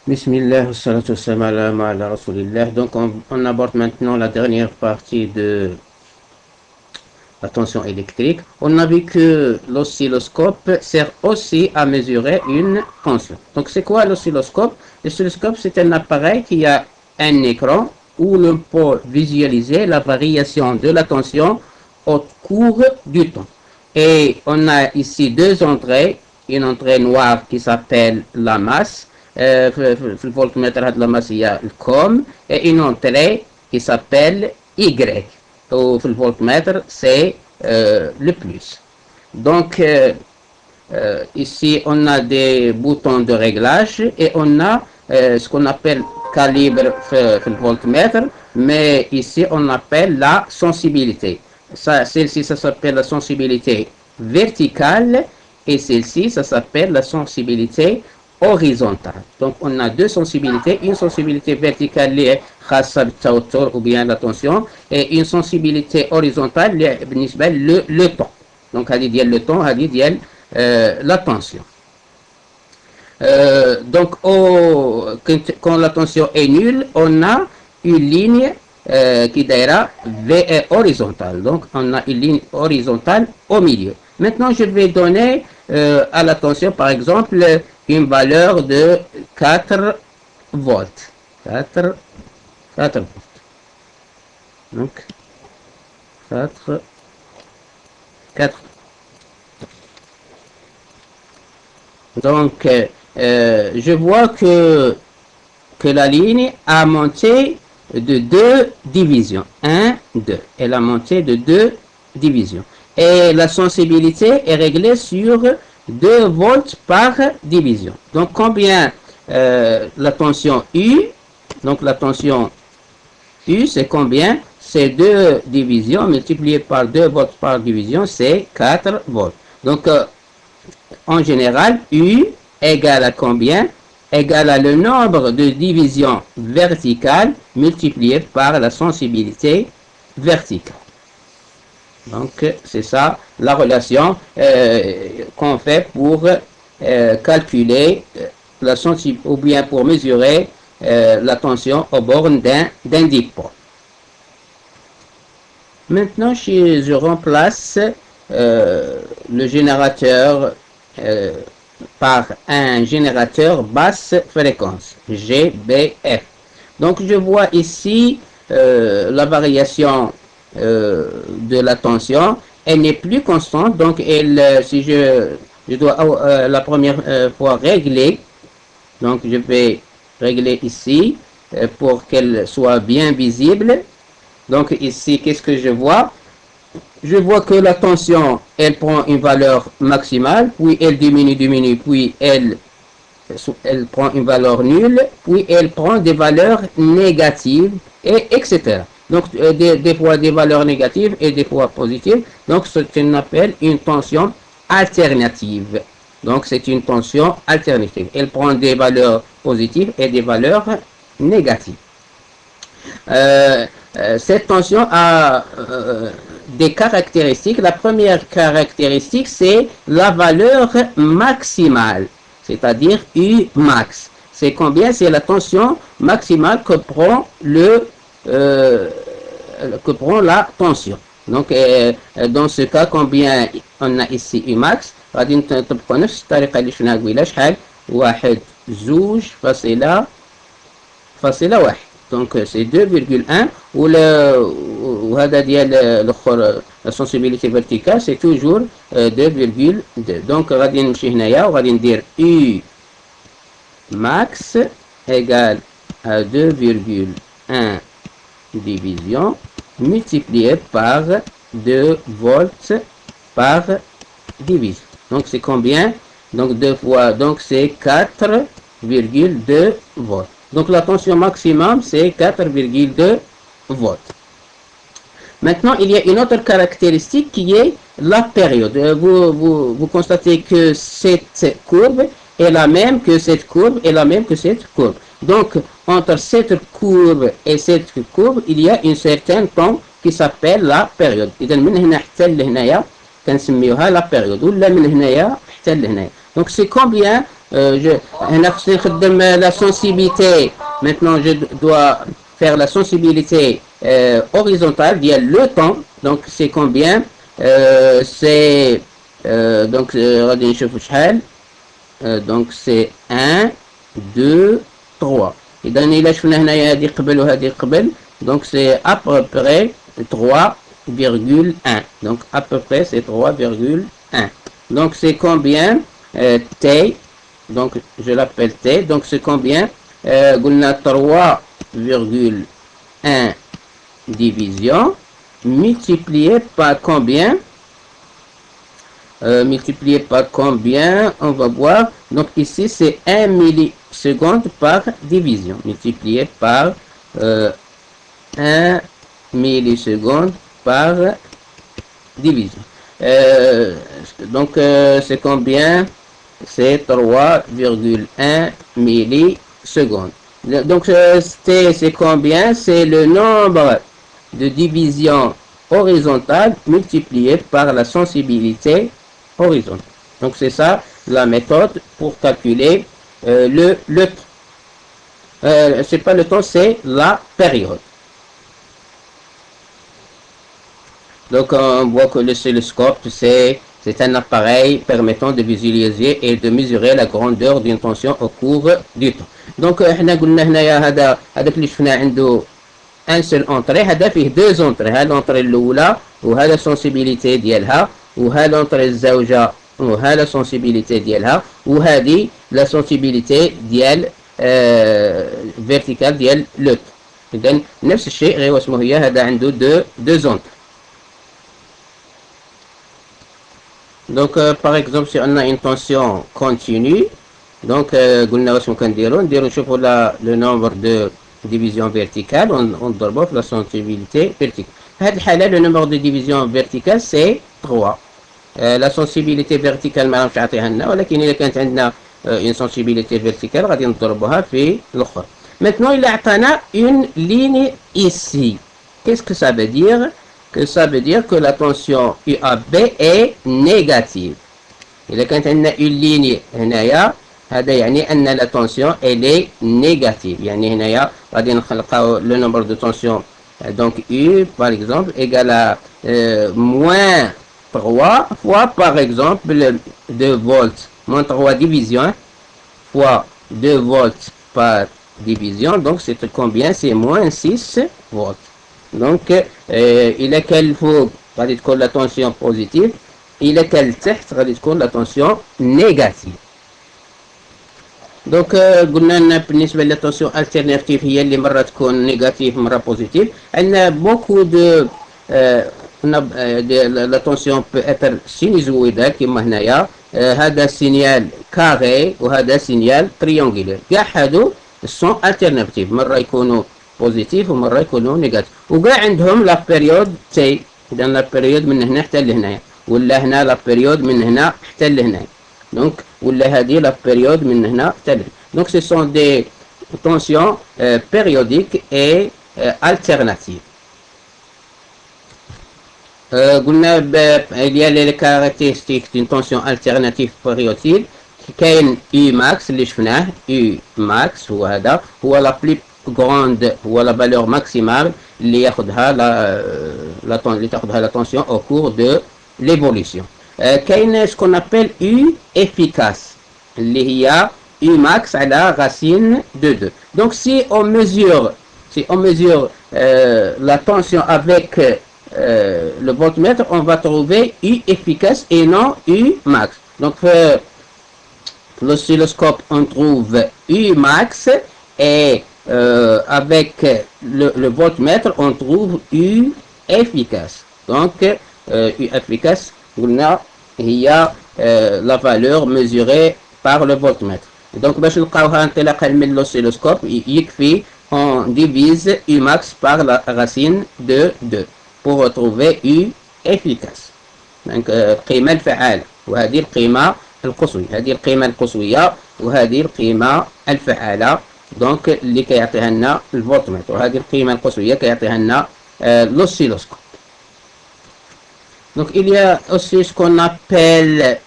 Bismillah, wassalatu wassalamu ala rasulillah. Donc on aborde maintenant la dernière partie de la tension électrique. On a vu que l'oscilloscope sert aussi à mesurer une tension. Donc c'est quoi l'oscilloscope? L'oscilloscope, c'est un appareil qui a un écran où l'on peut visualiser la variation de la tension au cours du temps. Et on a ici deux entrées, une entrée noire qui s'appelle la masse, في الفولتمتر هاد الماس هي الكوم, et une entrée qui s'appelle Y. Au voltmètre, c'est le plus. Donc, ici, on a des boutons de réglage et on a ce qu'on appelle calibre le voltmètre, mais ici, on appelle la sensibilité. Celle-ci, ça s'appelle la sensibilité verticale et celle-ci, ça s'appelle la sensibilité horizontale. Donc, on a deux sensibilités, une sensibilité verticale liée ou bien la tension, et une sensibilité horizontale liée le temps. Donc, le temps, la tension. Donc, quand la tension est nulle, on a une ligne qui dira V horizontale. Donc, on a une ligne horizontale au milieu. Maintenant, je vais donner à la tension, par exemple, une valeur de 4 volts. 4 volts. Donc, 4. Donc, je vois que la ligne a monté de 2 divisions. 1, 2. Elle a monté de 2 divisions. Et la sensibilité est réglée sur 2 volts par division. Donc, combien la tension U? Donc, la tension U, c'est combien? C'est 2 divisions multipliées par 2 volts par division, c'est 4 volts. Donc, en général, U égale à combien? Égale à le nombre de divisions verticales multiplié par la sensibilité verticale. Donc, c'est ça la relation qu'on fait pour calculer la sensibilité ou bien pour mesurer la tension aux bornes d'un dipôle. Maintenant, je remplace le générateur par un générateur basse fréquence, GBF. Donc, je vois ici la variation de la tension. Elle n'est plus constante, donc si je dois la première fois régler, donc je vais régler ici pour qu'elle soit bien visible. Donc ici, qu'est-ce que je vois? Je vois que la tension, elle prend une valeur maximale, puis elle diminue, puis elle prend une valeur nulle, puis elle prend des valeurs négatives, et etc. Donc, des fois des valeurs négatives et des fois positives. Donc, ce qu'on appelle une tension alternative. Donc, c'est une tension alternative. Elle prend des valeurs positives et des valeurs négatives. Cette tension a des caractéristiques. La première caractéristique, c'est la valeur maximale, c'est-à-dire U max. C'est combien? C'est la tension maximale que prend la tension. Donc, dans ce cas, combien on a ici U max? غادي نطبقوا نفس الطريقة اللي شفنا قبيله. شحال؟ 1 2 فاصلة 1. Donc c'est 2,1 وهذا ديال الاخر la sensibilité verticale c'est toujours 2,2. Donc غادي نمشي هنايا وغادي ندير U max égale à 2,1 division multiplié par 2 volts par division. Donc c'est combien? Donc 2 fois, donc c'est 4,2 volts. Donc la tension maximum c'est 4,2 volts. Maintenant il y a une autre caractéristique qui est la période. Vous constatez que cette courbe est la même que cette courbe est la même que cette courbe. Donc entre cette courbe et cette courbe il y a un certain temps qui s'appelle la période. إذا من هنا حتى لهنايا كنسميوها la période ولا من هنايا حتى لهنايا. Donc c'est combien la sensibilité. Maintenant, je dois faire la sensibilité horizontale via le temps. Donc, c'est combien c'est donc غادي نشوفوا شحال donc c'est 1 2 3 اذا الى شفنا هنايا هذه قبل وهذه قبل donc c'est à peu près 3,1 donc à peu près c'est 3,1 donc c'est combien t donc je l'appelle t donc c'est combien قلنا 3,1 division multiplié par combien multiplié par combien, on va voir. Donc ici, c'est 1 milliseconde par division, multiplié par 1 milliseconde par division. Donc c'est combien? C'est 3,1 millisecondes. Donc c'est combien? C'est le nombre de divisions horizontales multiplié par la sensibilité horizontale. Donc c'est ça la méthode pour calculer le temps. C'est pas le temps, c'est la période. Donc on voit que l'oscilloscope c'est un appareil permettant de visualiser et de mesurer la grandeur d'une tension au cours du temps. Donc احنا قلنا هنايا هذاك اللي شفنا عنده ان سول اونتري هذا فيه دو زونتري ها لونتري الاولى وهذا سونسيبيليتي ديالها وها لونتري الزوجه وها لا سونسيبيليتي ديالها وهذه لا سونسيبيليتي ديال فيرتيكال ديال لو اذا نفس الشيء غير واسمه هي هذا عنده دو زونتري. Donc par exemple si on a une tension continue donc قلنا واش كنديروا نشوفوا le nombre de division verticale on ضربه في la sensibilité verticale. هذه الحالة le nombre de division verticale c'est 3. La sensibilité verticale ما راهمش عاطيها لنا ولكن إذا كانت عندنا une sensibilité verticale غادي نضربوها في الأخرى. Maintenant il a عطانا une ligne ici. Qu'est-ce que ça veut dire? Que ça veut dire que la tension UAB est négative. إذا كانت عندنا une ligne هنايا هذا يعني أن la tension elle est négative. يعني هنايا غادي نخلقوا le nombre de tension donc U par exemple égale à moins 3 fois par exemple 2 volts moins 3 division fois 2 volts par division donc c'est combien? C'est moins 6 volts. Donc إلى كان فوق غادي تكون لا tension positive إلى كان تحت غادي تكون لا tension négative. دونك قلنا لنا بالنسبه للتونسيون التيرناتيف هي اللي مره تكون نيجاتيف مره بوزيتيف. عندنا بوكو دو لا تونسيون بو اتر سينيزويدال كيما هنايا هذا سينيال كاري وهذا سينيال تريونغولير كاع هادو سون التيرناتيف مره يكونوا بوزيتيف ومره يكونوا نيجاتيف وكاع عندهم لا بيريود تي. اذا لا بيريود من هنا حتى لهنايا ولا هنا لا بيريود من هنا حتى لهنايا donc ولا هذه la période من هنا حتى لهنا. donc ce sont des tensions périodiques et alternatives. قلنا il y a les caractéristiques d'une tension alternative périodique كاين U max اللي شفناه U max هو هذا هو la plus grande هو la valeur maximale اللي ياخذها اللي تاخذها la tension au cours de l'évolution. كاين ce qu'on appelle U efficace اللي هي U max على racine de 2. Donc si on mesure la tension avec le voltmètre, on va trouver U efficace et non U max. Donc l'oscilloscope on trouve U max et avec le voltmètre on trouve U efficace. Donc U efficace قلنا هي la valeur mesurée par le voltmètre. Donc باش نلقاوها انطلاقا من l'oscilloscope يكفي on divise U max par la racine de 2 pour retrouver U efficace. Donc القيمة الفعالة وهذه القيمة القصوية هذه القيمة القصوية وهذه القيمة الفعالة donc اللي كيعطيها لنا الفولتمتر وهذه القيمة القصوية كيعطيها لنا l'oscilloscope. Donc il y a aussi ce qu'on appelle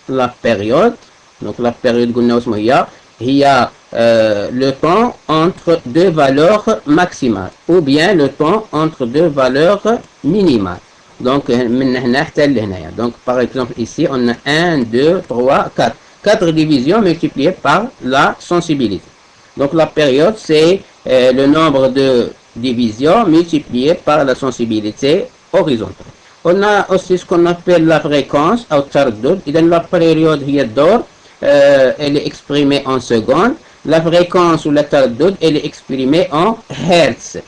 la période. Donc la période il y a le temps entre deux valeurs maximales ou bien le temps entre deux valeurs minimales. Donc, par exemple, ici, on a 1, 2, 3, 4. 4 divisions multipliées par la sensibilité. Donc, la période, c'est le nombre de divisions multipliées par la sensibilité horizontale. On a aussi ce qu'on appelle la fréquence, et dans la période d'or, elle est exprimée en secondes. La fréquence ou la tardode, elle est exprimée en hertz.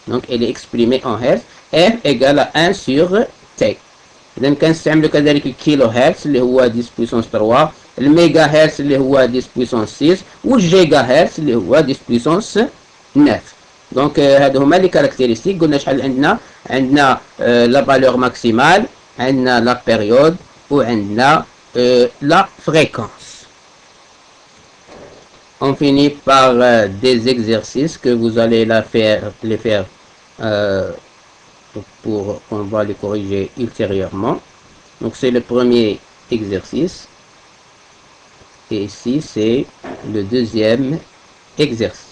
Donc, elle est exprimée en hertz. F égale à 1 sur T. إذا كنستعملوا كذلك الكيلو هرتز اللي هو 10 بويسونس 3 الميجا هرتز اللي هو 10 بويسونس 6 والجيجا هرتز اللي هو 10 بويسونس 9. دونك هادو هما لي كاركتيرستيك. قلنا شحال عندنا لا فالور ماكسيمال, عندنا لا بيريود, وعندنا la fréquence. On finit par des exercices que vous allez les faire on va les corriger ultérieurement. Donc c'est le premier exercice et ici c'est le deuxième exercice.